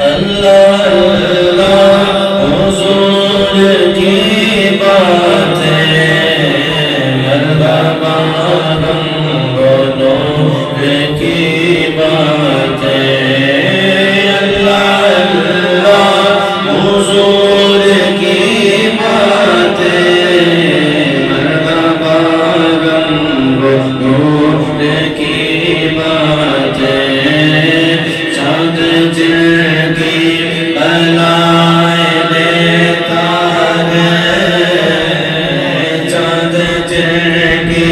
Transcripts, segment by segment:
اللہ اللہ حضور کی باتیں مرحبا نور کی باتیں اللہ اللہ حضور کی باتیں مرحبا نور کی باتیں چاند جن کی بلائیں دیتا ہے چاند جن کی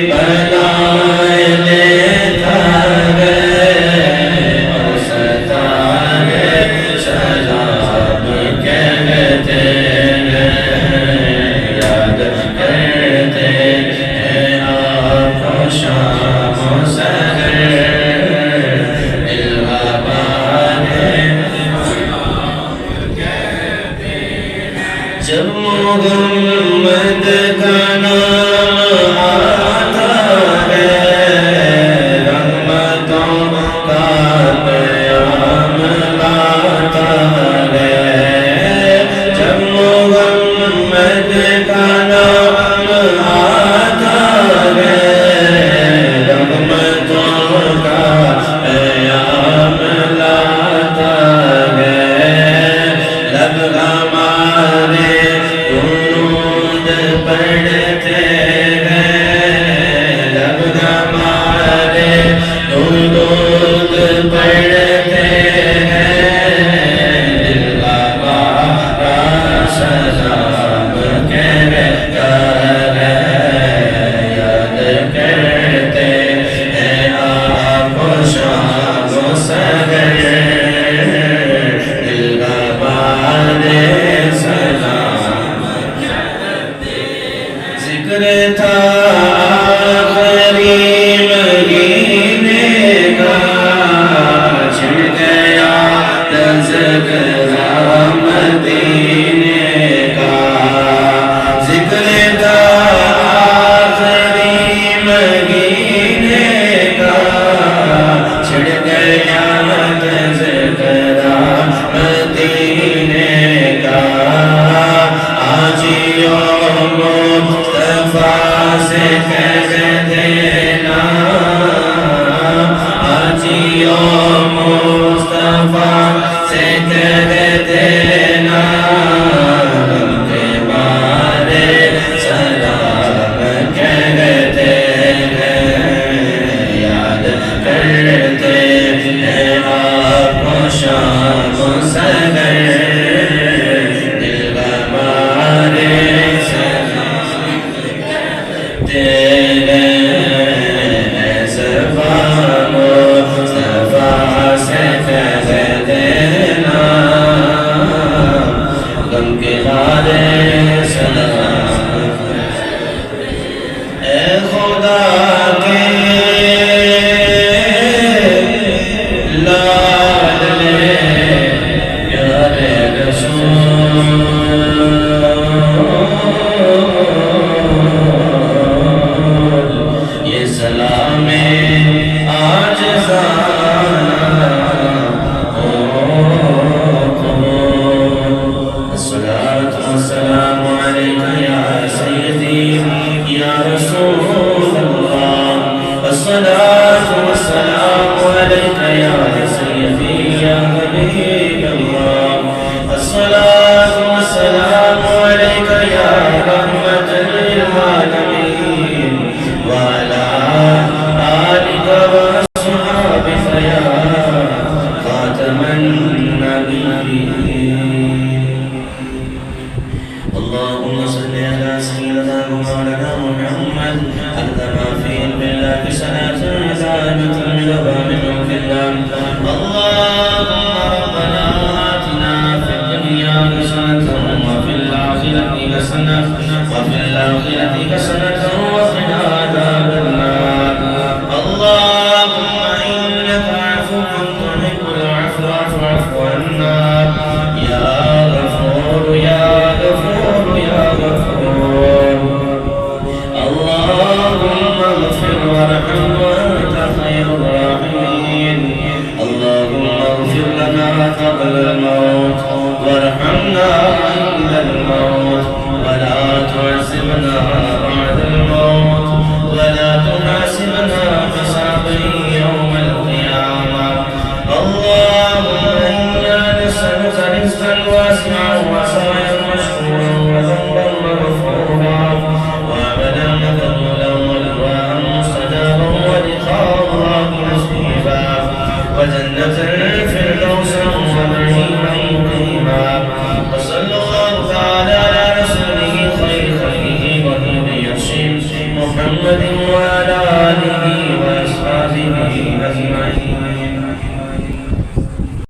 بلائیں دیتا ہے اور ستارے سلام کہتے ہیں یاد کرتے ہیں آپ کو شام و سحر جب محمد کا نام آتا ہے رحمتوں کا پیام لاتا ہے جب محمد کا نام آتا ہے رحمتوں کا پیام لاتا ہے لب ہمارے درود پڑھتے ہیں لب ہمارے درود پڑھتے ہیں دل ہمارا سلام کہتا ہے یاد کرتے ہیں آپ کو شام و سحر دل ہمارے ذکر تھا آخری مہینے کا چھڑ گیا تذکرہ مدینے کا ذکر تھا آخری مہینے کا چھڑ گیا تذکرہ مدینے کا آج یوم مصطفیٰ سے کہہ دینا آج یوم مصطفیٰ سے کہہ دینا غم کے بارے سلام کہتے ہیں یاد کرتے ہیں آپ کو شام و سحر دل ہمارے تیرے زبان مصطفیٰ سے کہہ دینا غم کے بارے سلام اے خدا کے لاڈلے پیارے رسول سلام آج الصلاة والسلام عليك يا سيدي يا رسول الله الصلاة والسلام عليك يا سيدي يا حبيب الله الصلاة والسلام عليك يا رحمة للعالمين وعلى آلك وأصحابك يا خاتم النبيين اللهم صل على سيدنا مولانا محمد عندما في بالله صلاة عزامة من دوام ملك الله اللهم ربنا آتنا في الدنيا حسنة وفي الآخرة حسنة وقنا عذاب النار اللهم إنك عفو تحب العفو فاعف عنا يا غفور يا غفور يا غفور اللهم اغفر وارحم وأنت خير الراحمين اللهم اغفر لنا قبل إلا الموت وارحمنا إلا الموت ولا تعذبنا